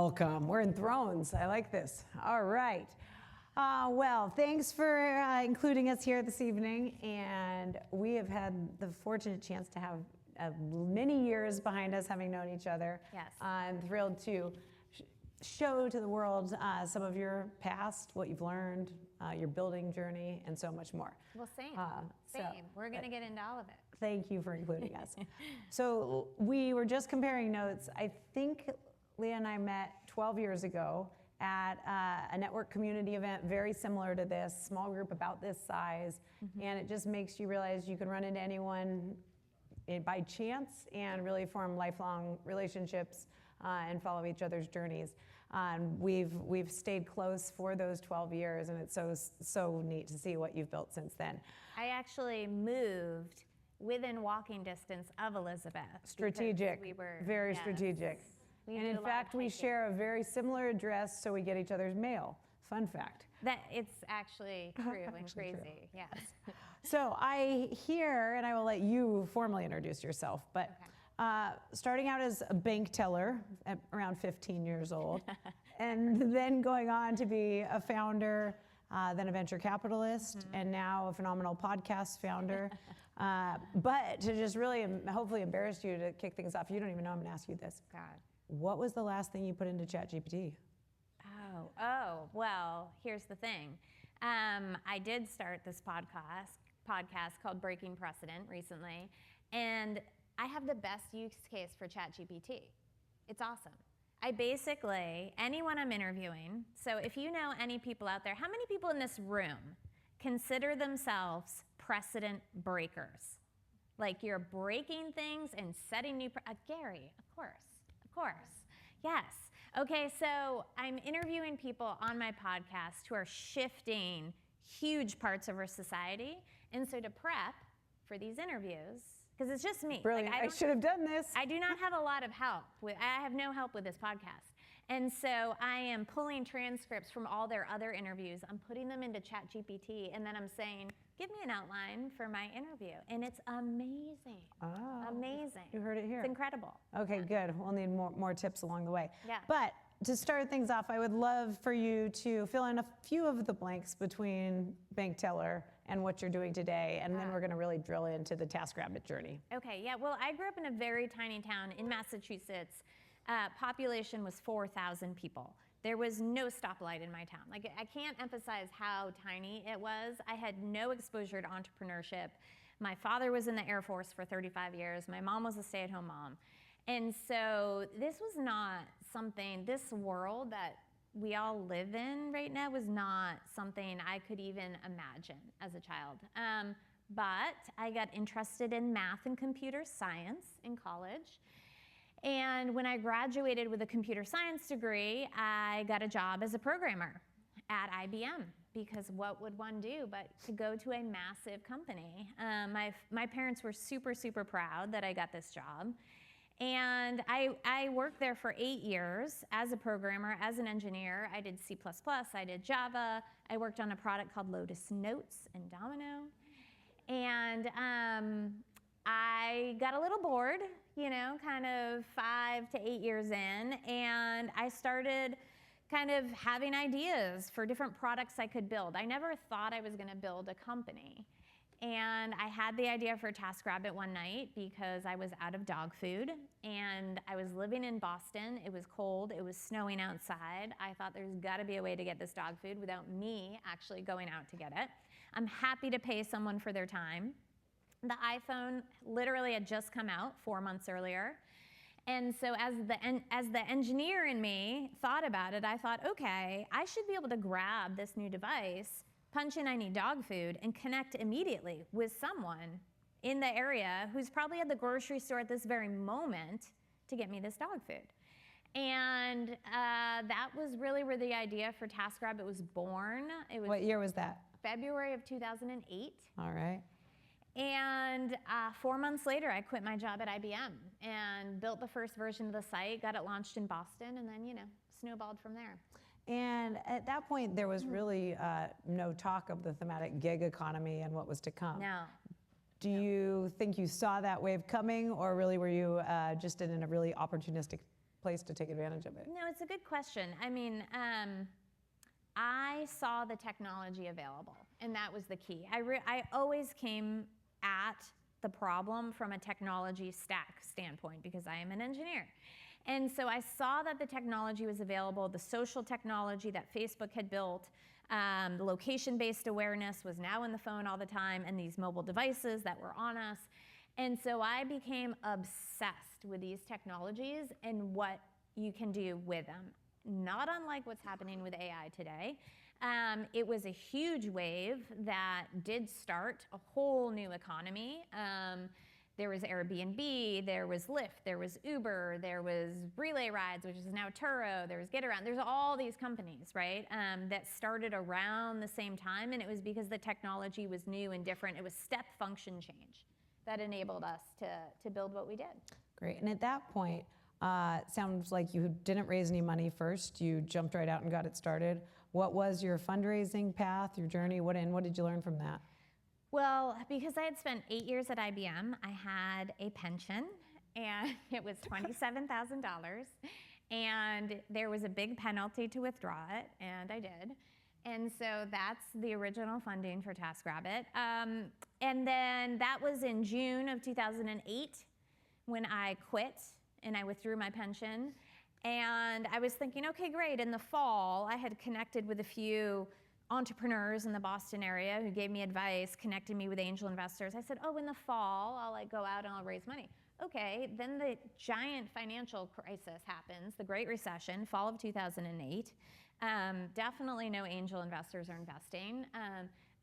Welcome. We're in Thrones. I like this. All right. Well, thanks for including us here this evening. And we have had the fortunate chance to have many years behind us having known each other. Yes. I'm thrilled to show to the world some of your past, what you've learned, your building journey, and so much more. Well, same. We're going to get into all of it. Thank you for including us. So we were just comparing notes. I think Leah and I met 12 years ago at a network community event very similar to this, small group about this size, and it just makes you realize you can run into anyone by chance and really form lifelong relationships and follow each other's journeys. We've stayed close for those 12 years, and it's so neat to see what you've built since then. I actually moved within walking distance of Elizabeth. Strategic, very yes. strategic. We And in fact, we share a very similar address, so we get each other's mail. Fun fact. That it's actually true and Actually crazy. true. Yes. So I hear, and I will let you formally introduce yourself, but starting out as a bank teller at around 15 years old, and then going on to be a founder, then a venture capitalist, and now a phenomenal podcast founder. But to just really, hopefully embarrass you to kick things off, you don't even know I'm gonna ask you this. God. What was the last thing you put into ChatGPT? Well, here's the thing. I did start this podcast called Breaking Precedent recently, and I have the best use case for ChatGPT. It's awesome. I basically, anyone I'm interviewing, so if you know any people out there, how many people in this room consider themselves precedent breakers? Like you're breaking things and setting new, Gary, of course. Yes. Okay, so I'm interviewing people on my podcast who are shifting huge parts of our society. And so to prep for these interviews, because it's just me. Brilliant, I should have done this. I do not have a lot of help. I have no help with this podcast. And so I am pulling transcripts from all their other interviews. I'm putting them into ChatGPT, and then I'm saying, give me an outline for my interview. And it's amazing. Amazing. You heard it here. It's incredible. Okay, good. We'll need more tips along the way. Yeah. But to start things off, I would love for you to fill in a few of the blanks between bank teller and what you're doing today, and then we're going to really drill into the TaskRabbit journey. Okay, yeah. Well, I grew up in a very tiny town in Massachusetts. Population was 4,000 people. There was no stoplight in my town. Like, I can't emphasize how tiny it was. I had no exposure to entrepreneurship. My father was in the Air Force for 35 years. My mom was a stay-at-home mom. And so this was not something, this world that we all live in right now was not something I could even imagine as a child. But I got interested in math and computer science in college. And when I graduated with a computer science degree, I got a job as a programmer at IBM, because what would one do but to go to a massive company? My parents were super, super proud that I got this job. And I worked there for 8 years as a programmer, as an engineer. I did C++, I did Java. I worked on a product called Lotus Notes and Domino. And I got a little bored, kind of 5 to 8 years in, and I started kind of having ideas for different products I could build. I never thought I was going to build a company. And I had the idea for TaskRabbit one night because I was out of dog food, and I was living in Boston. It was cold. It was snowing outside. I thought there's got to be a way to get this dog food without me actually going out to get it. I'm happy to pay someone for their time. The iPhone literally had just come out 4 months earlier. And so as the engineer in me thought about it, I thought, okay, I should be able to grab this new device, punch in I need dog food, and connect immediately with someone in the area who's probably at the grocery store at this very moment to get me this dog food. And that was really where the idea for TaskRabbit was born. What year was that? February of 2008. All right. And 4 months later, I quit my job at IBM and built the first version of the site, got it launched in Boston, and then, snowballed from there. And at that point, there was really no talk of the thematic gig economy and what was to come. No. Do you think you saw that wave coming, or really were you just in a really opportunistic place to take advantage of it? No, it's a good question. I mean, I saw the technology available, and that was the key. I always came at the problem from a technology stack standpoint because I am an engineer. And so I saw that the technology was available, the social technology that Facebook had built, the location-based awareness was now in the phone all the time, and these mobile devices that were on us. And so I became obsessed with these technologies and what you can do with them. Not unlike what's happening with AI today. It was a huge wave that did start a whole new economy. There was Airbnb, there was Lyft, there was Uber, there was Relay Rides, which is now Turo, there was GetAround. There's all these companies, right, that started around the same time, and it was because the technology was new and different. It was step function change that enabled us to build what we did. Great, and at that point, sounds like you didn't raise any money first. You jumped right out and got it started. What was your fundraising path, your journey? What did you learn from that? Well, because I had spent 8 years at IBM, I had a pension, and it was $27,000, and there was a big penalty to withdraw it, and I did. And so that's the original funding for TaskRabbit. And then that was in June of 2008 when I quit and I withdrew my pension. And I was thinking, okay, great. In the fall, I had connected with a few entrepreneurs in the Boston area who gave me advice, connected me with angel investors. I said, oh, in the fall, I'll go out and I'll raise money. Okay, then the giant financial crisis happens, the Great Recession, fall of 2008. Definitely no angel investors are investing.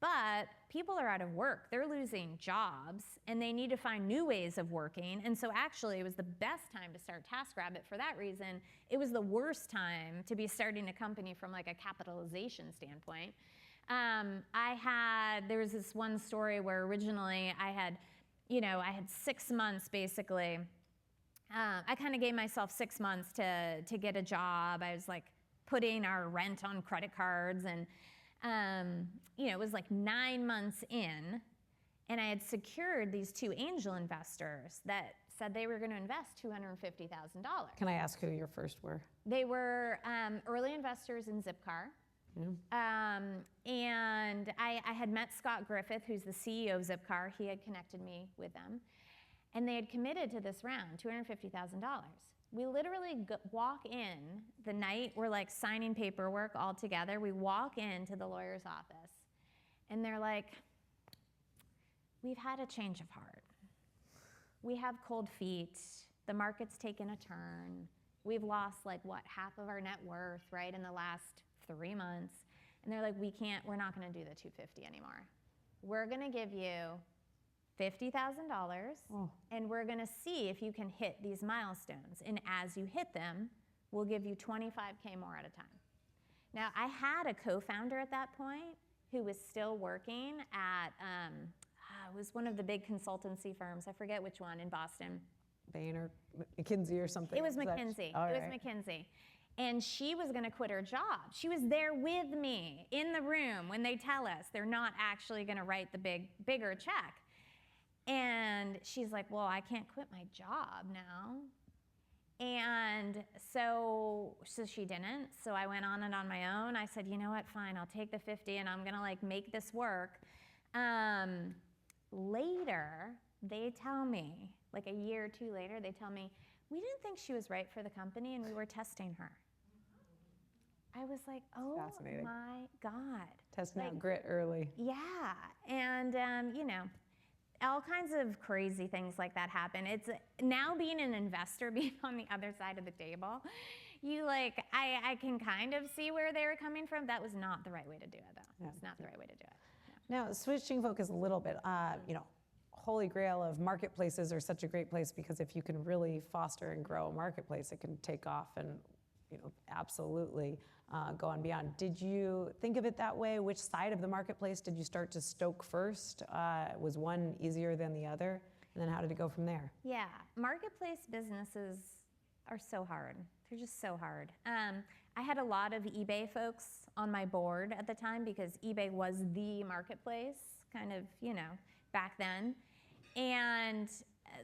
But people are out of work. They're losing jobs, and they need to find new ways of working. And so actually, it was the best time to start TaskRabbit for that reason. It was the worst time to be starting a company from like a capitalization standpoint. There was this one story where originally I had 6 months basically. I kind of gave myself 6 months to get a job. I was like putting our rent on credit cards, and it was like 9 months in, and I had secured these two angel investors that said they were going to invest $250,000. Can I ask who your first were? They were early investors in Zipcar. Yeah. And I had met Scott Griffith, who's the CEO of Zipcar. He had connected me with them. And they had committed to this round, $250,000. We literally walk in the night, we're like signing paperwork all together. We walk into the lawyer's office, and they're like, we've had a change of heart. We have cold feet. The market's taken a turn. We've lost half of our net worth, right, in the last 3 months. And they're like, we're not gonna do the $250 anymore. We're gonna give you $50,000, and we're gonna see if you can hit these milestones. And as you hit them, we'll give you $25K more at a time. Now, I had a co-founder at that point who was still working at, it was one of the big consultancy firms. I forget which one in Boston. Bain or McKinsey or something. It was McKinsey. McKinsey. And she was gonna quit her job. She was there with me in the room when they tell us they're not actually gonna write the bigger check. And she's like, well, I can't quit my job now. And so she didn't. So I went on my own. I said, you know what, fine, I'll take the 50 and I'm gonna make this work. Later, they tell me, like a year or two later, they tell me, we didn't think she was right for the company and we were testing her. I was like, oh my God. Testing out grit early. Yeah, and all kinds of crazy things like that happen. It's now being an investor, being on the other side of the table, I can kind of see where they were coming from. That was not the right way to do it, though. It's not the right way to do it. No. Now, switching focus a little bit, holy grail of marketplaces are such a great place because if you can really foster and grow a marketplace, it can take off and absolutely go on beyond. Did you think of it that way? Which side of the marketplace did you start to stoke first? Was one easier than the other? And then how did it go from there? Yeah, marketplace businesses are so hard. They're just so hard. I had a lot of eBay folks on my board at the time because eBay was the marketplace kind of, back then. And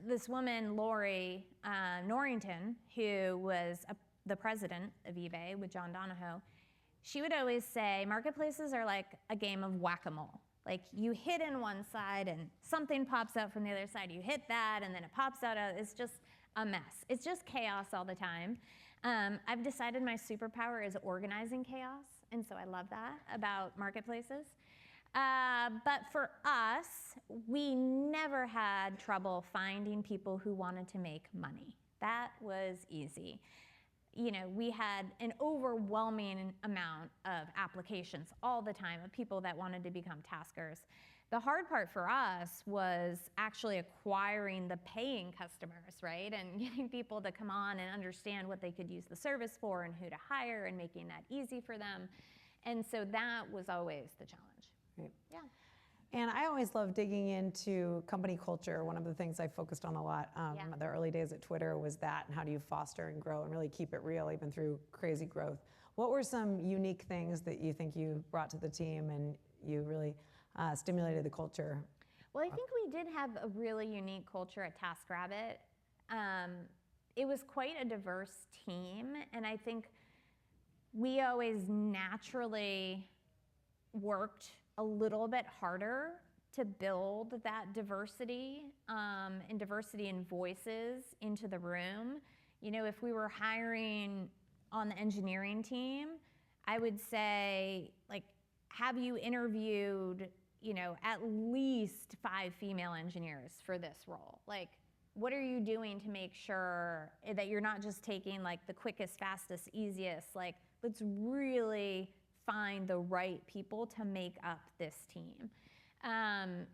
this woman, Lori Norrington, who was the president of eBay with John Donahoe, she would always say marketplaces are like a game of whack-a-mole. Like you hit in one side and something pops out from the other side. You hit that and then it pops out. It's just a mess. It's just chaos all the time. I've decided my superpower is organizing chaos, and so I love that about marketplaces. But for us, we never had trouble finding people who wanted to make money. That was easy. You know, we had an overwhelming amount of applications all the time of people that wanted to become taskers. The hard part for us was actually acquiring the paying customers, right? And getting people to come on and understand what they could use the service for and who to hire and making that easy for them. And so that was always the challenge. Right. Yeah. And I always love digging into company culture. One of the things I focused on a lot the early days at Twitter was that, and how do you foster and grow and really keep it real even through crazy growth. What were some unique things that you think you brought to the team and you really stimulated the culture? Well, I think we did have a really unique culture at TaskRabbit. It was quite a diverse team, and I think we always naturally worked a little bit harder to build that diversity and diversity in voices into the room. You know, if we were hiring on the engineering team, I would say, like, have you interviewed, you know, at least 5 female engineers for this role? Like, what are you doing to make sure that you're not just taking like the quickest, fastest, easiest? Like, let's really find the right people to make up this team.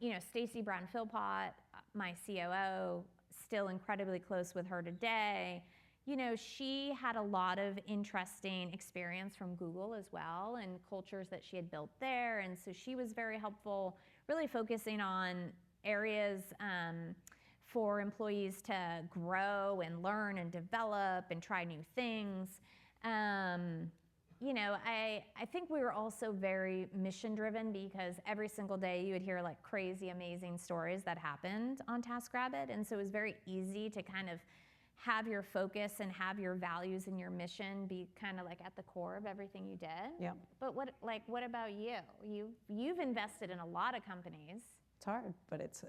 You know, Stacy Brown-Philpott, my COO, still incredibly close with her today. You know, she had a lot of interesting experience from Google as well, and cultures that she had built there. And so she was very helpful, really focusing on areas for employees to grow and learn and develop and try new things. You know, I think we were also very mission driven, because every single day you would hear like crazy, amazing stories that happened on TaskRabbit. And so it was very easy to kind of have your focus and have your values and your mission be kind of like at the core of everything you did. Yeah. But what about you? You've invested in a lot of companies. It's hard, but it's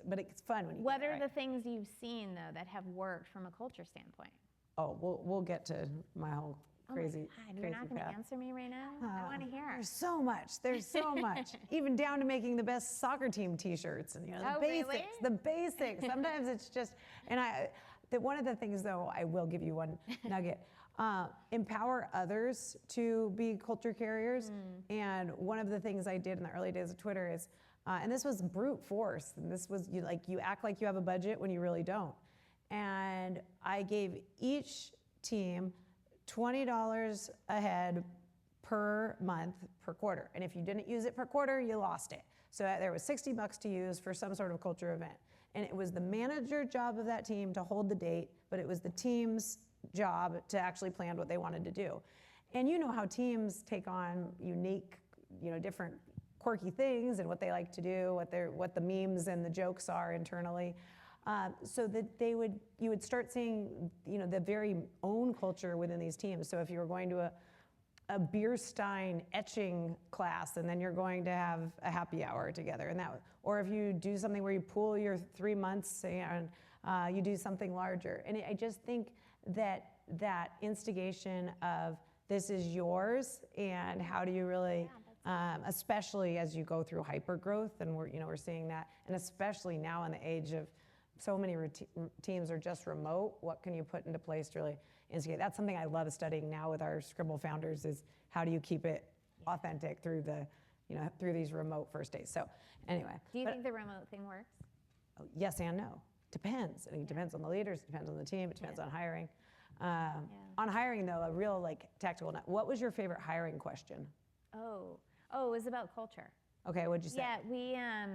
fun when you What get it are right. the things you've seen though that have worked from a culture standpoint? Oh, we'll get to my whole crazy, Oh my God, you're crazy not going to path. answer me right now? I want to hear. There's so much. There's so much. Even down to making the best soccer team T-shirts and, you know, the Oh, basics. really? The basics. Sometimes it's just, and one of the things though, I will give you one nugget. Empower others to be culture carriers. And one of the things I did in the early days of Twitter is, and this was brute force. And this was you act like you have a budget when you really don't. And I gave each team $20 a head per month, per quarter. And if you didn't use it per quarter, you lost it. So there was $60 to use for some sort of culture event. And it was the manager job of that team to hold the date, but it was the team's job to actually plan what they wanted to do. And you know how teams take on unique, you know, different quirky things and what they like to do, what the memes and the jokes are internally. So that you would start seeing, you know, the very own culture within these teams. So if you were going to a beer stein etching class, and then you're going to have a happy hour together, or if you do something where you pool your 3 months and you do something larger. And I just think that instigation of this is yours, and how do you really, especially as you go through hyper growth, and we're seeing that, and especially now in the age of so many teams are just remote. What can you put into place to really instigate? That's something I love studying now with our Scribble founders, is how do you keep it authentic through through these remote first days. So anyway. Do you think the remote thing works? Yes and no. Depends. It depends on the leaders, it depends on the team, it depends on hiring. On hiring though, a real tactical, what was your favorite hiring question? Oh, it was about culture. Okay, what'd you say? Yeah,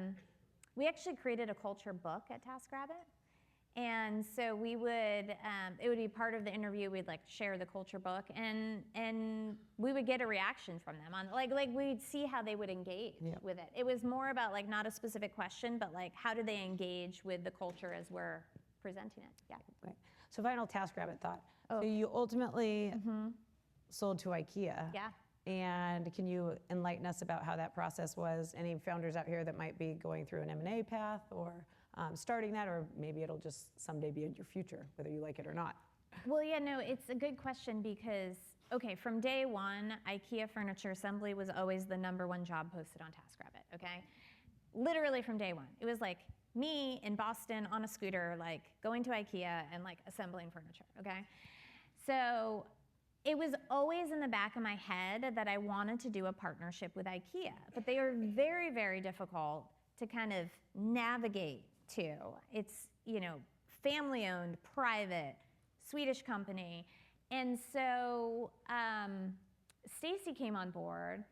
we actually created a culture book at TaskRabbit. And so we would, it would be part of the interview, we'd share the culture book, and we would get a reaction from them on, we'd see how they would engage with it. It was more about not a specific question, but how do they engage with the culture as we're presenting it. Yeah. Right. So final TaskRabbit thought. Oh. So you ultimately sold to IKEA. Yeah. And can you enlighten us about how that process was? Any founders out here that might be going through an M&A path or starting that, or maybe it'll just someday be in your future, whether you like it or not? Well, yeah, no, it's a good question because, okay, from day one, IKEA furniture assembly was always the #1 job posted on TaskRabbit, okay? Literally from day one. It was like me in Boston on a scooter, like going to IKEA and like assembling furniture, okay? So it was always in the back of my head that I wanted to do a partnership with IKEA, but they are very, very difficult to kind of navigate to. It's, you know, family-owned, private, Swedish company. And so Stacy came on board,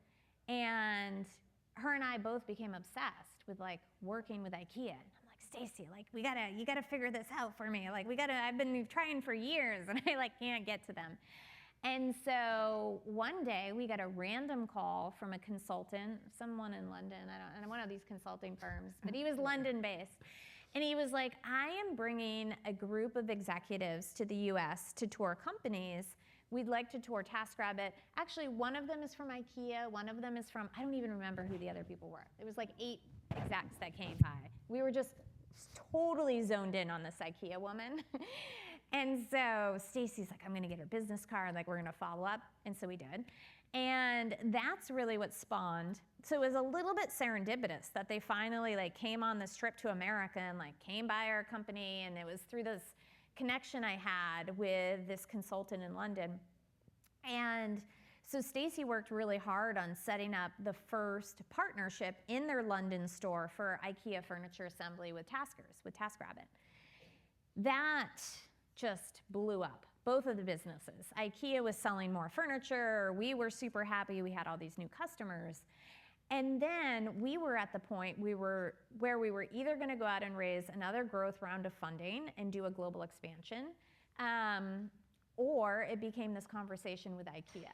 and her and I both became obsessed with like working with IKEA. And I'm like, Stacy, like you gotta figure this out for me. Like I've been trying for years and I like can't get to them. And so one day we got a random call from a consultant, someone in London, I don't one of these consulting firms, but he was London based. And he was like, I am bringing a group of executives to the US to tour companies. We'd like to tour TaskRabbit. Actually, one of them is from IKEA. One of them is from, I don't even remember who the other people were. It was like 8 execs that came by. We were just totally zoned in on this IKEA woman. And so Stacy's like, I'm gonna get her business card, like we're gonna follow up. And so we did. And that's really what spawned. So it was a little bit serendipitous that they finally like came on this trip to America and like came by our company, and it was through this connection I had with this consultant in London. And so Stacy worked really hard on setting up the first partnership in their London store for IKEA furniture assembly with TaskRabbit. That just blew up, both of the businesses. IKEA was selling more furniture. We were super happy. We had all these new customers. And then we were at the point where we were either going to go out and raise another growth round of funding and do a global expansion, or it became this conversation with IKEA.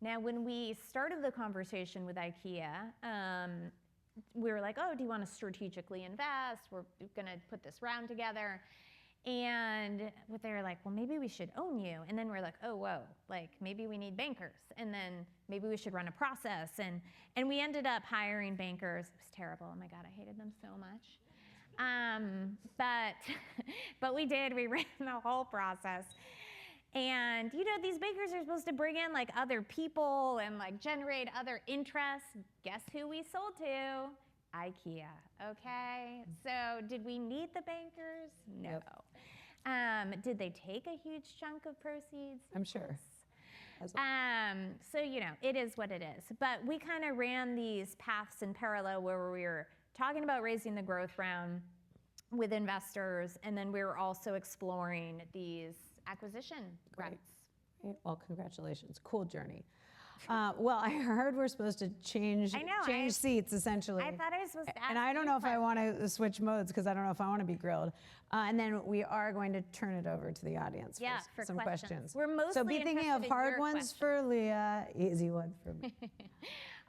Now, when we started the conversation with IKEA, we were like, oh, do you want to strategically invest? We're going to put this round together. And they were like, well, maybe we should own you. And then we're like, oh, whoa, like maybe we need bankers. And then maybe we should run a process. And we ended up hiring bankers. It was terrible. Oh my God, I hated them so much. But we did. We ran the whole process. And you know, these bankers are supposed to bring in like other people and like generate other interests. Guess who we sold to? IKEA, okay? So did we need the bankers? No. Yep. Did they take a huge chunk of proceeds? I'm sure. So, you know, it is what it is. But we kind of ran these paths in parallel where we were talking about raising the growth round with investors, and then we were also exploring these acquisition routes. Great. Well, congratulations. Cool journey. Well, I heard we're supposed to change seats, essentially. I thought I was supposed to ask. And I don't know if I want to switch modes because I don't know if I want to be grilled. And then we are going to turn it over to the audience for some questions. We're mostly so be thinking of hard ones for Leah, easy ones for me.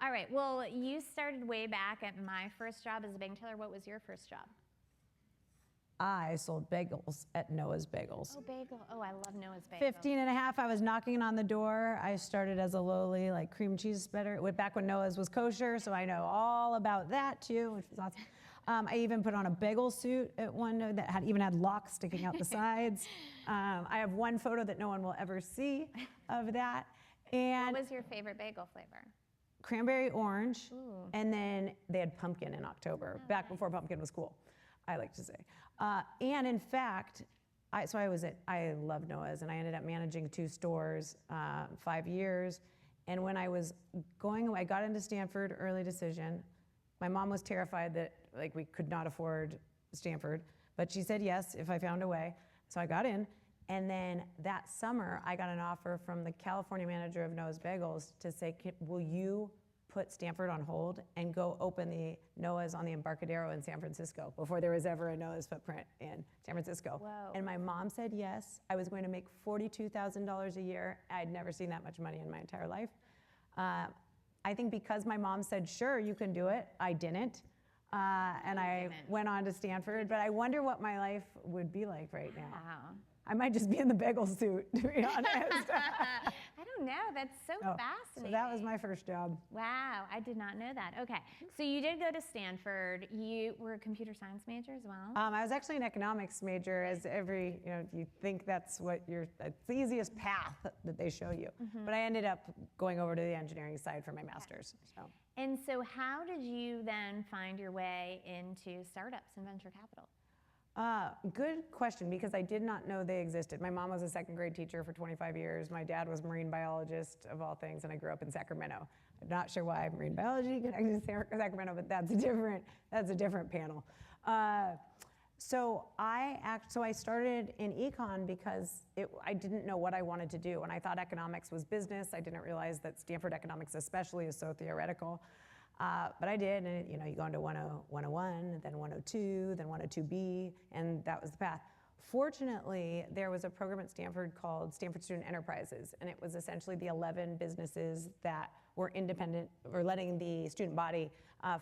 All right. Well, you started way back at my first job as a bank teller. What was your first job? I sold bagels at Noah's Bagels. Oh, bagel. Oh, I love Noah's Bagels. 15 and a half, I was knocking on the door. I started as a lowly like cream cheese spreader, back when Noah's was kosher, so I know all about that too, which was awesome. I even put on a bagel suit at one that even had locks sticking out the sides. I have one photo that no one will ever see of that. And what was your favorite bagel flavor? Cranberry orange, and then they had pumpkin in October, back before pumpkin was cool, I like to say. And in fact, I love Noah's, and I ended up managing 2 stores, 5 years. And when I was I got into Stanford, early decision. My mom was terrified that like we could not afford Stanford, but she said yes if I found a way. So I got in, and then that summer I got an offer from the California manager of Noah's Bagels to say, will you put Stanford on hold and go open the Noah's on the Embarcadero in San Francisco before there was ever a Noah's footprint in San Francisco. Whoa. And my mom said yes. I was going to make $42,000 a year. I'd never seen that much money in my entire life. I think because my mom said, sure, you can do it, I didn't. And I went on to Stanford, but I wonder what my life would be like right now. Wow. I might just be in the bagel suit, to be honest. I don't know. That's so fascinating. So that was my first job. Wow, I did not know that. Okay, so you did go to Stanford. You were a computer science major as well? I was actually an economics major, as you think that's it's the easiest path that they show you. But I ended up going over to the engineering side for my master's. So. And so how did you then find your way into startups and venture capital? Good question, because I did not know they existed. My mom was a second grade teacher for 25 years. My dad was a marine biologist, of all things, and I grew up in Sacramento. I'm not sure why marine biology connected to Sacramento, but that's a different panel. So I started in econ because I didn't know what I wanted to do, and I thought economics was business. I didn't realize that Stanford economics especially is so theoretical. But I did, and you go into 101, then 102, then 102B, and that was the path. Fortunately, there was a program at Stanford called Stanford Student Enterprises, and it was essentially the 11 businesses that were independent, or letting the student body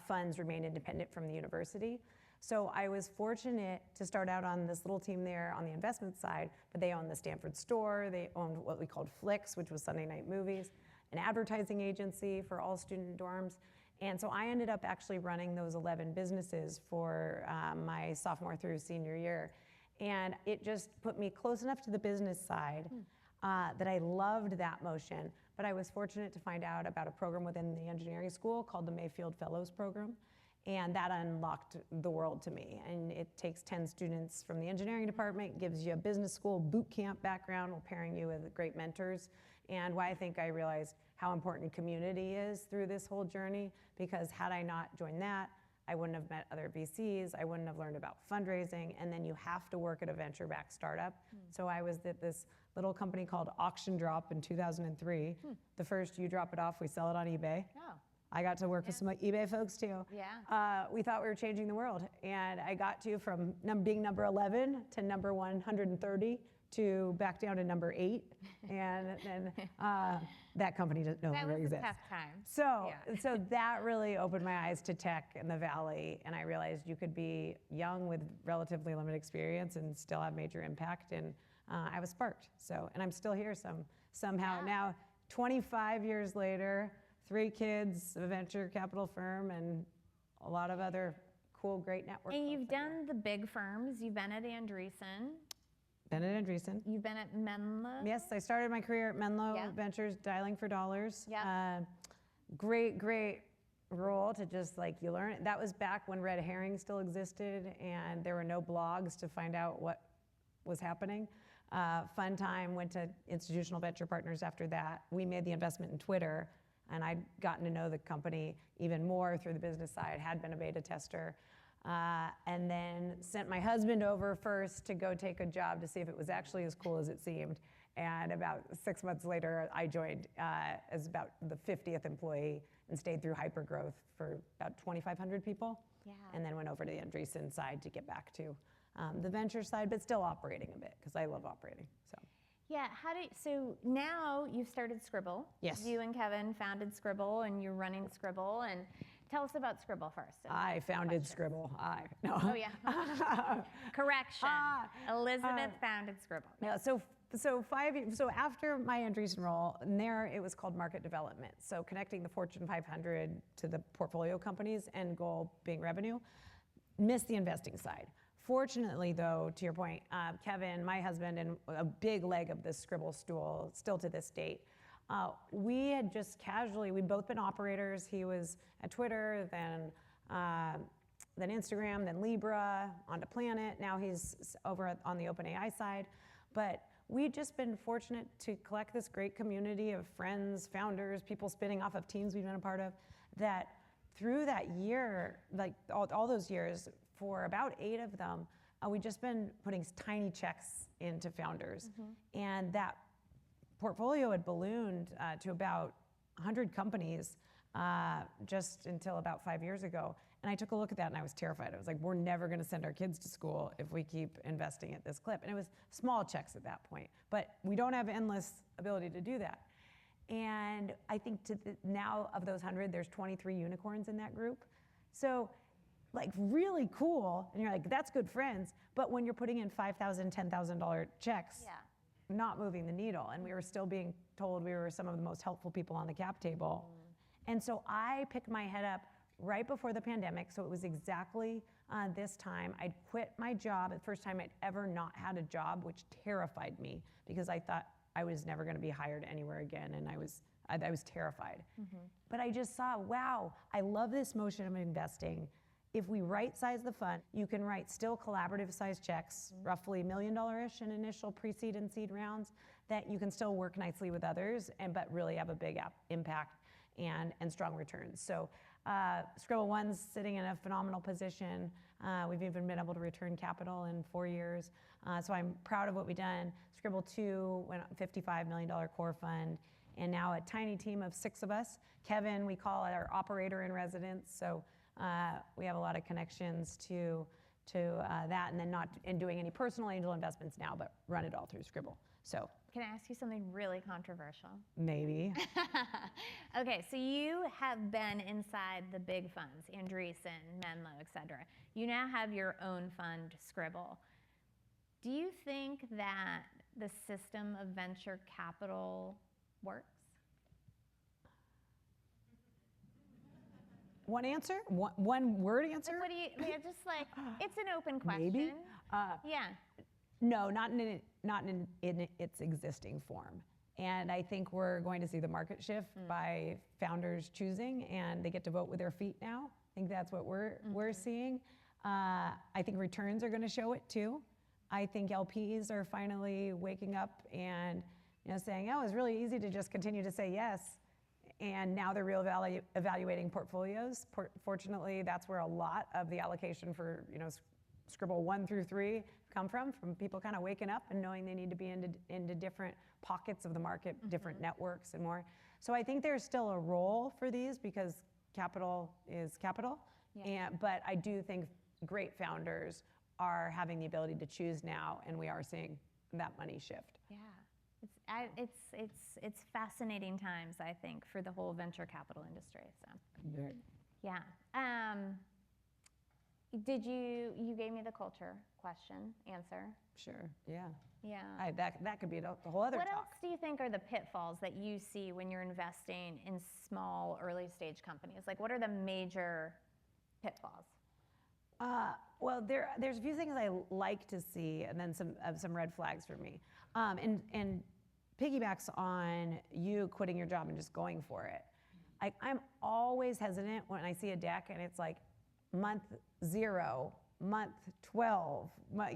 funds remain independent from the university. So I was fortunate to start out on this little team there on the investment side, but they owned the Stanford store, they owned what we called Flicks, which was Sunday night movies, an advertising agency for all student dorms. And so I ended up actually running those 11 businesses for my sophomore through senior year. And it just put me close enough to the business side that I loved that motion. But I was fortunate to find out about a program within the engineering school called the Mayfield Fellows Program. And that unlocked the world to me. And it takes 10 students from the engineering department, gives you a business school boot camp background while pairing you with great mentors. And why I think I realized how important community is through this whole journey, because had I not joined that, I wouldn't have met other VCs, I wouldn't have learned about fundraising, and then you have to work at a venture-backed startup. So I was at this little company called Auction Drop in 2003. The first, you drop it off, we sell it on eBay. Oh. I got to work with some eBay folks too. Yeah. We thought we were changing the world, and I got to from being number 11 to number 130 to back down to number 8, and then that company doesn't no longer exists. That was a tough time. So that really opened my eyes to tech in the Valley, and I realized you could be young with relatively limited experience and still have major impact, and I was sparked. So, and I'm still here somehow. Now, 25 years later, 3 kids, a venture capital firm, and a lot of other cool, great network. And you've done the big firms. You've been at Andreessen. Been at Andreessen. You've been at Menlo. Yes, I started my career at Menlo Ventures, dialing for dollars. Yeah. Great role to just you learn it. That was back when Red Herring still existed and there were no blogs to find out what was happening. Fun time, went to Institutional Venture Partners after that. We made the investment in Twitter, and I'd gotten to know the company even more through the business side, had been a beta tester. And then sent my husband over first to go take a job to see if it was actually as cool as it seemed. And about 6 months later, I joined as about the 50th employee and stayed through hypergrowth for about 2,500 people. Yeah. And then went over to the Andreessen side to get back to the venture side, but still operating a bit because I love operating. So. Yeah, so now you've started Scribble. Yes. You and Kevin founded Scribble, and you're running Scribble. And tell us about Scribble first. I founded Scribble. No. Oh yeah. Correction. Elizabeth founded Scribble. Yeah. So after my Andreessen role, there it was called market development. So connecting the Fortune 500 to the portfolio companies, end goal being revenue. Missed the investing side. Fortunately, though, to your point, Kevin, my husband, and a big leg of this Scribble stool, still to this date, we had just casually, we'd both been operators. He was at Twitter, then Instagram, then Libra, onto Planet. Now he's over on the OpenAI side. But we'd just been fortunate to collect this great community of friends, founders, people spinning off of teams we've been a part of, that through that year, all those years, for about 8 of them, we'd just been putting tiny checks into founders. And that portfolio had ballooned to about 100 companies just until about 5 years ago. And I took a look at that and I was terrified. I was like, we're never gonna send our kids to school if we keep investing at this clip. And it was small checks at that point, but we don't have endless ability to do that. And I think now of those 100, there's 23 unicorns in that group. So like really cool. And you're like, that's good friends. But when you're putting in $5,000, $10,000 checks, not moving the needle. And we were still being told we were some of the most helpful people on the cap table. And so I picked my head up right before the pandemic. So it was exactly this time. I'd quit my job, the first time I'd ever not had a job, which terrified me because I thought I was never going to be hired anywhere again. And I was terrified. But I just saw, wow, I love this motion of investing. If we right size the fund, you can write still collaborative size checks, roughly $1 million-ish in initial pre-seed and seed rounds, that you can still work nicely with others, but really have a big impact and strong returns. So Scribble 1's sitting in a phenomenal position. We've even been able to return capital in 4 years. So I'm proud of what we've done. Scribble 2 went on $55 million core fund, and now a tiny team of 6 of us. Kevin, we call our operator in residence. So we have a lot of connections to that, and then not in doing any personal angel investments now, but run it all through Scribble. So can I ask you something really controversial? Maybe. Okay, so you have been inside the big funds, Andreessen, Menlo, et cetera. You now have your own fund, Scribble. Do you think that the system of venture capital works? One answer? One word answer? Like, what do you, yeah, just like, it's an open question. Maybe? Yeah. No, not in its existing form. And I think we're going to see the market shift by founders choosing, and they get to vote with their feet now. I think that's what we're seeing. I think returns are going to show it too. I think LPs are finally waking up and saying, oh, it's really easy to just continue to say yes. And now they're evaluating portfolios. Fortunately, that's where a lot of the allocation for Scribble 1 through 3 come from people kind of waking up and knowing they need to be into different pockets of the market, different networks and more. So I think there's still a role for these because capital is capital. Yeah. But I do think great founders are having the ability to choose now, and we are seeing that money shift. Yeah. It's fascinating times, I think, for the whole venture capital industry. So, yeah. You gave me the culture answer. Sure. Yeah. Yeah. That could be the whole other What talk. else do you think are the pitfalls that you see when you're investing in small, early stage companies? Like, what are the major pitfalls? Well, there's a few things I like to see, and then some red flags for me. And piggybacks on you quitting your job and just going for it. I'm always hesitant when I see a deck and it's like month 0, month 12,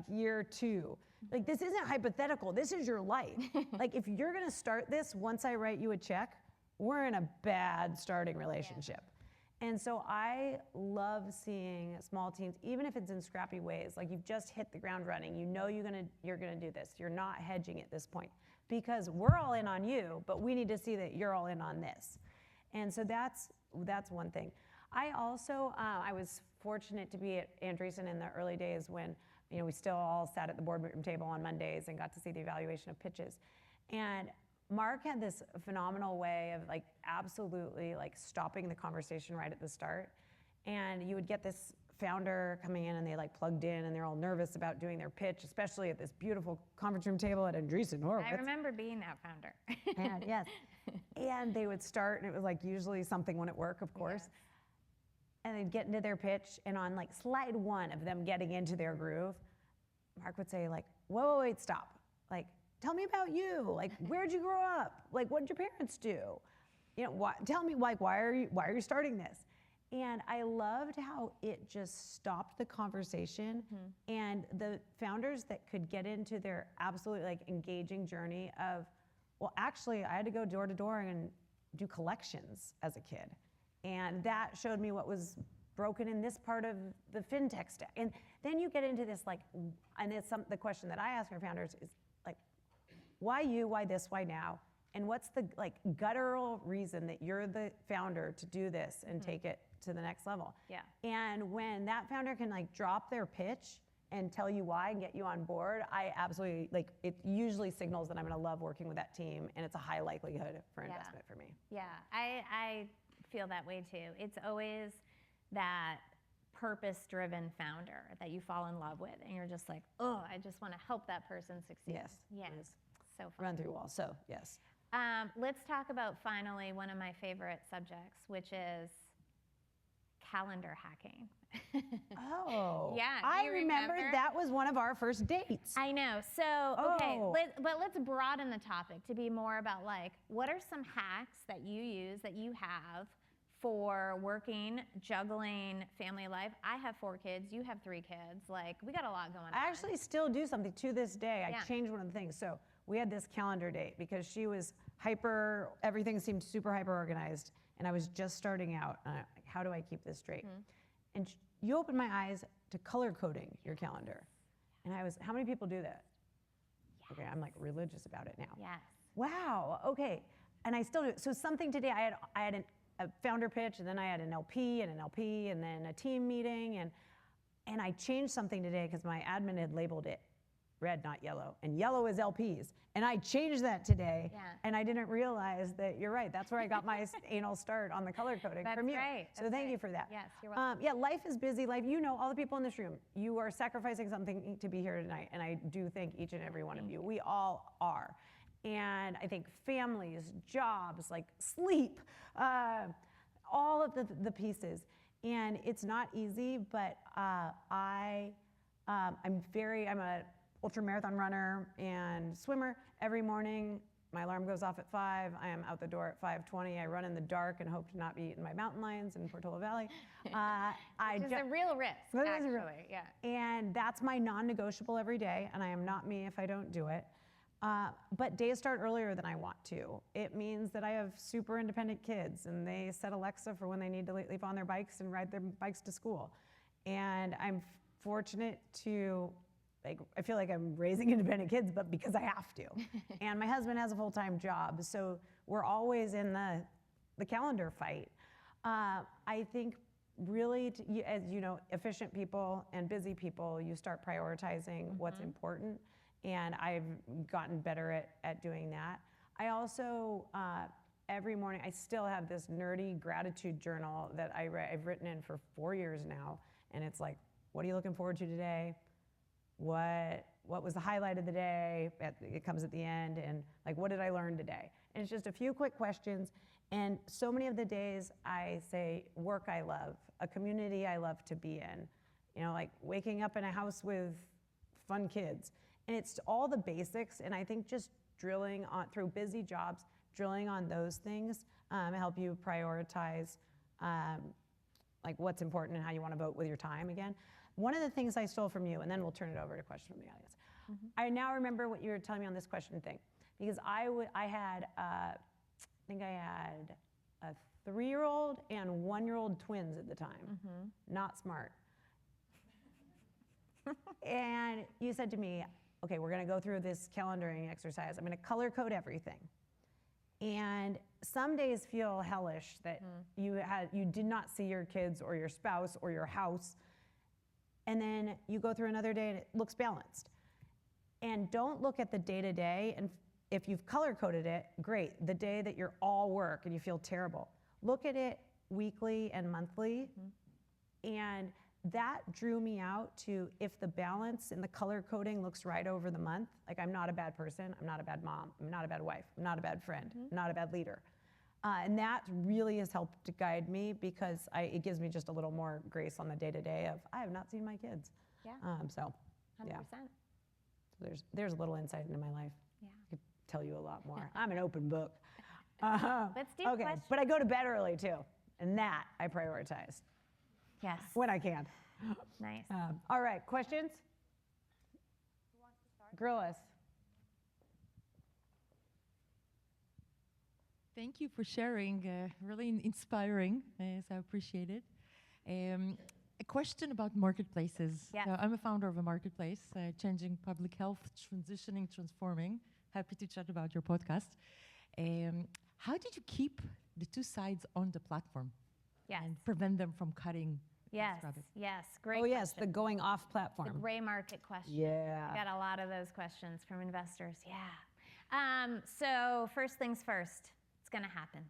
year 2. Like, this isn't hypothetical. This is your life. Like, if you're going to start this once I write you a check, we're in a bad starting relationship. Yeah. And so I love seeing small teams, even if it's in scrappy ways. Like, you've just hit the ground running. You know you're gonna do this. You're not hedging at this point because we're all in on you, but we need to see that you're all in on this. And so that's one thing. I also I was fortunate to be at Andreessen in the early days when we still all sat at the boardroom table on Mondays and got to see the evaluation of pitches. And Mark had this phenomenal way of absolutely stopping the conversation right at the start. And you would get this founder coming in and they plugged in and they're all nervous about doing their pitch, especially at this beautiful conference room table at Andreessen Horowitz. I remember being that founder. And yes. And they would start, and it was usually something wouldn't work, of course. Yes. And they'd get into their pitch, and on slide 1 of them getting into their groove, Mark would say whoa, wait, stop. Tell me about you. Where'd you grow up? What did your parents do? Tell me, why are you starting this? And I loved how it just stopped the conversation. And the founders that could get into their absolutely engaging journey of, well, actually, I had to go door to door and do collections as a kid. And that showed me what was broken in this part of the fintech stack. And then you get into this, and it's the question that I ask our founders is, why you, why this, why now? And what's the guttural reason that you're the founder to do this and take it to the next level? Yeah. And when that founder can drop their pitch and tell you why and get you on board, I absolutely, it usually signals that I'm gonna love working with that team, and it's a high likelihood for investment for me. Yeah, I feel that way too. It's always that purpose-driven founder that you fall in love with, and you're just like, oh, I just want to help that person succeed. Yes. Yes. Yes. So fun. Run through walls. So yes. Let's talk about finally one of my favorite subjects, which is calendar hacking. Oh. Yeah. I Do you remember that was one of our first dates. I know. So, okay, Oh. but let's broaden the topic to be more about like, what are some hacks that you use, that you have for working, juggling family life? I have 4 kids. You have 3 kids. Like, we got a lot going on. I actually still do something to this day. Yeah. I changed one of the things. So we had this calendar date because she was everything seemed super hyper organized, and I was just starting out. How do I keep this straight? And you opened my eyes to color coding your calendar. And how many people do that? Yes. Okay, I'm like religious about it now. Yes. Wow, okay. And I still do it. So something today, I had a founder pitch, and then I had an LP, and then a team meeting, and I changed something today because my admin had labeled it red, not yellow, and yellow is LPs. And I changed that today, and I didn't realize that you're right. That's where I got my anal start on the color coding from you. Right. So thank you for that. Yes, you're welcome. Yeah, life is busy. All the people in this room, you are sacrificing something to be here tonight, and I do thank each and every one of you. We all are. And I think families, jobs, like sleep, all of the pieces. And it's not easy, but I'm a ultra marathon runner and swimmer. Every morning, my alarm goes off at 5. I am out the door at 5:20. I run in the dark and hope to not be eaten by mountain lions in Portola Valley. Which is a real risk, actually. Yeah. And that's my non-negotiable every day, and I am not me if I don't do it. But days start earlier than I want to. It means that I have super independent kids, and they set Alexa for when they need to leave on their bikes and ride their bikes to school. And I'm fortunate to, I feel like I'm raising independent kids, but because I have to. And my husband has a full-time job, so we're always in the calendar fight. I think really, as you know, efficient people and busy people, you start prioritizing what's important. And I've gotten better at doing that. I also, every morning, I still have this nerdy gratitude journal that I've written in for 4 years now. And it's like, what are you looking forward to today? What was the highlight of the day? It comes at the end. And like, what did I learn today? And it's just a few quick questions. And so many of the days I say, work I love, a community I love to be in. You know, like waking up in a house with fun kids. And it's all the basics, and I think just drilling on, through busy jobs, drilling on those things help you prioritize like what's important and how you want to vote with your time again. One of the things I stole from you, and then we'll turn it over to questions from the audience. I now remember what you were telling me on this question thing, because I had a 3-year-old and 1-year-old twins at the time. Not smart. And you said to me, okay, we're gonna go through this calendaring exercise. I'm gonna color code everything. And some days feel hellish that you did not see your kids or your spouse or your house. And then you go through another day and it looks balanced. And don't look at the day-to-day, and if you've color coded it, great. The day that you're all work and you feel terrible. Look at it weekly and monthly. And that drew me out to, if the balance in the color coding looks right over the month, like I'm not a bad person, I'm not a bad mom, I'm not a bad wife, I'm not a bad friend, I'm not a bad leader. And that really has helped to guide me, because it gives me just a little more grace on the day-to-day of, I have not seen my kids. Yeah. So, 100%. yeah. So there's a little insight into my life. Yeah. I could tell you a lot more. I'm an open book. Let's do okay, questions. but I go to bed early too, and that I prioritize. Yes. When I can. Nice. All right, questions? Who wants to start? Grill us. Thank you for sharing, really inspiring, so I appreciate it. A question about marketplaces. Yes. So I'm a founder of a marketplace, changing public health, transitioning, transforming. Happy to chat about your podcast. How did you keep the two sides on the platform? Yes. And prevent them from cutting? Yes. Yes. Great. Oh yes, question. the going off The platform. gray market question. Yeah. Got a lot of those questions from investors. Yeah. So first things first, it's going to happen.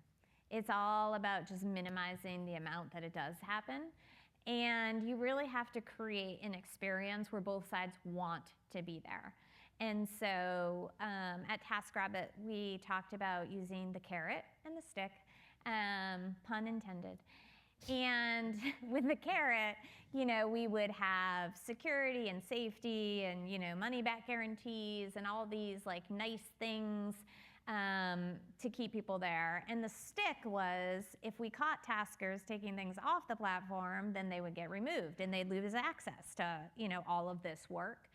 It's all about just minimizing the amount that it does happen. And you really have to create an experience where both sides want to be there. And so at TaskRabbit, we talked about using the carrot and the stick, pun intended. And with the carrot, we would have security and safety and, money back guarantees and all these like nice things to keep people there. And the stick was, if we caught taskers taking things off the platform, then they would get removed and they'd lose access to, all of this work.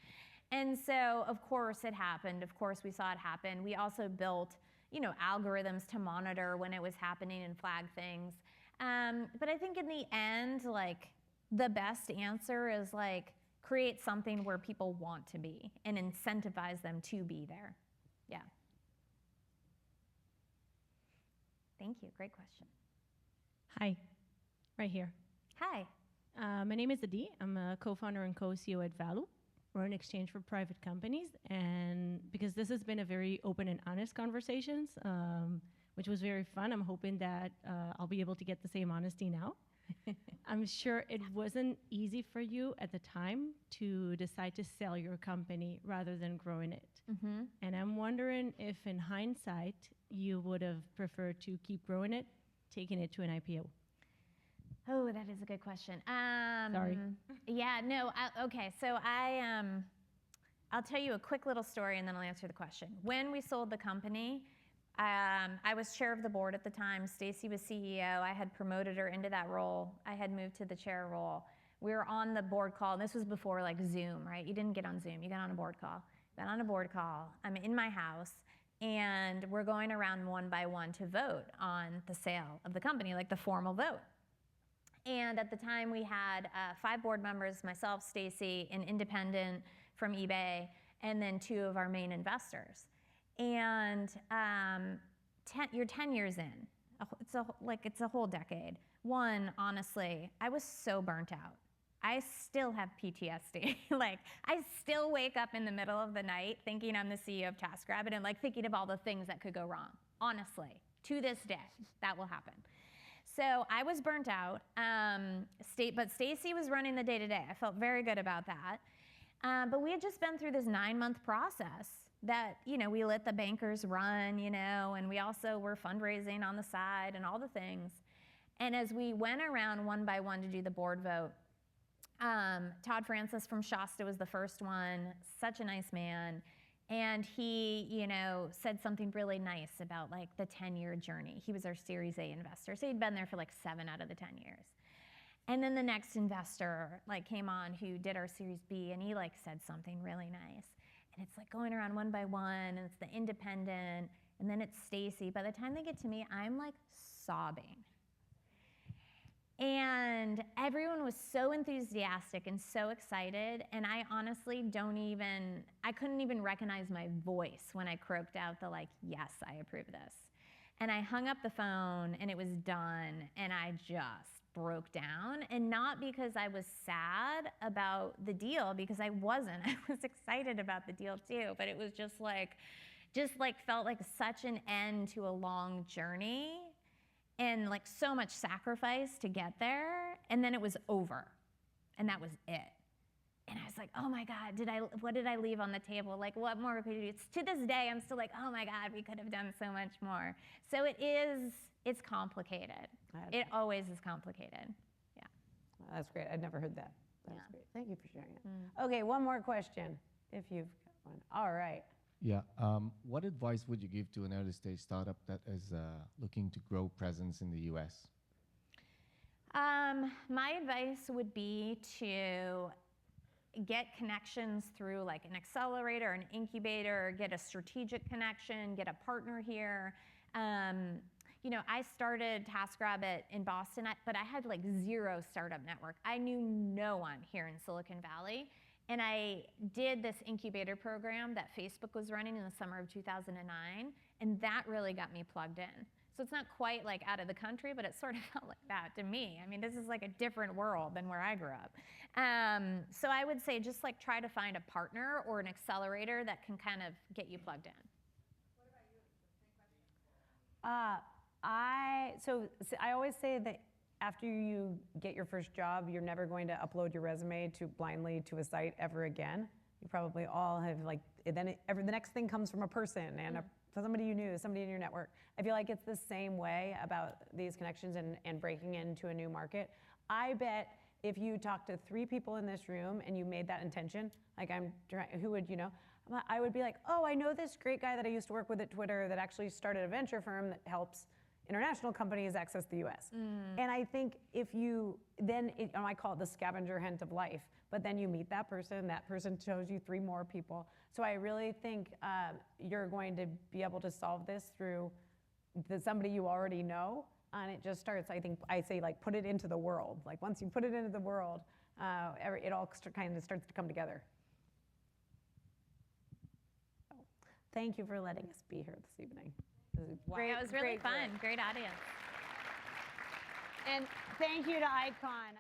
And so, of course, it happened. Of course, we saw it happen. We also built, algorithms to monitor when it was happening and flag things. But I think in the end, like, the best answer is, like, create something where people want to be and incentivize them to be there. Yeah. Thank you. Great question. Hi, right here. Hi. My name is Adi. I'm a co-founder and co-CEO at Value. We're an exchange for private companies. And because this has been a very open and honest conversations, which was very fun, I'm hoping that I'll be able to get the same honesty now. I'm sure it wasn't easy for you at the time to decide to sell your company rather than growing it. Mm-hmm. And I'm wondering if in hindsight, you would have preferred to keep growing it, taking it to an IPO. Oh, that is a good question. Sorry. Yeah, no, okay, so I'll tell you a quick little story and then I'll answer the question. When we sold the company, I was chair of the board at the time. Stacy was CEO. I had promoted her into that role. I had moved to the chair role. We were on the board call. This was before like Zoom, right? You didn't get on Zoom. You got on a board call. Got on a board call. I'm in my house, and we're going around one by one to vote on the sale of the company, like the formal vote. And at the time, we had 5 board members, myself, Stacy, an independent from eBay, and then 2 of our main investors. And you're 10 years in. It's a whole decade. One, honestly, I was so burnt out. I still have PTSD. Like, I still wake up in the middle of the night thinking I'm the CEO of TaskRabbit and like thinking of all the things that could go wrong. Honestly, to this day, that will happen. So I was burnt out, but Stacy was running the day-to-day. I felt very good about that. But we had just been through this 9-month process that, we let the bankers run, and we also were fundraising on the side and all the things. And as we went around one by one to do the board vote, Todd Francis from Shasta was the first one, such a nice man. And he, said something really nice about like the 10-year journey. He was our Series A investor. So he'd been there for like 7 out of the 10 years. And then the next investor like came on who did our Series B, and he like said something really nice. And it's like going around one by one, and it's the independent, and then it's Stacy. By the time they get to me, I'm like sobbing. And everyone was so enthusiastic and so excited, and I honestly I couldn't even recognize my voice when I croaked out the like, yes, I approve this. And I hung up the phone and it was done, and I just broke down. And not because I was sad about the deal, because I wasn't. I was excited about the deal too, but it was just felt like such an end to a long journey. And like so much sacrifice to get there, and then it was over, and that was it. And I was like, oh my God, what did I leave on the table? Like, what more could we do? To this day, I'm still like, oh my God, we could have done so much more. So it's complicated. It always is complicated. Yeah. That's great. I'd never heard that. That's Yeah. great. Thank you for sharing it. Okay, one more question, if you've got one. All right. Yeah. What advice would you give to an early stage startup that is looking to grow presence in the US? My advice would be to get connections through like an accelerator, an incubator, get a strategic connection, get a partner here. I started TaskRabbit in Boston, but I had like 0 startup network. I knew no one here in Silicon Valley. And I did this incubator program that Facebook was running in the summer of 2009, and that really got me plugged in. So it's not quite like out of the country, but it sort of felt like that to me. I mean, this is like a different world than where I grew up. So I would say just like try to find a partner or an accelerator that can kind of get you plugged in. I always say that after you get your first job, you're never going to upload your resume blindly to a site ever again. You probably all have the next thing comes from a person and somebody you knew, somebody in your network. I feel like it's the same way about these connections and breaking into a new market. I bet if you talk to 3 people in this room and you made that intention, who would you know? I would be like, oh, I know this great guy that I used to work with at Twitter that actually started a venture firm that helps international companies access the US. And I think if you, I call it the scavenger hunt of life, but then you meet that person shows you 3 more people. So I really think you're going to be able to solve this through somebody you already know, and it just starts, I say put it into the world. Like once you put it into the world, it all kind of starts to come together. So, thank you for letting us be here this evening. It was really fun. Great audience. And thank you to Icon.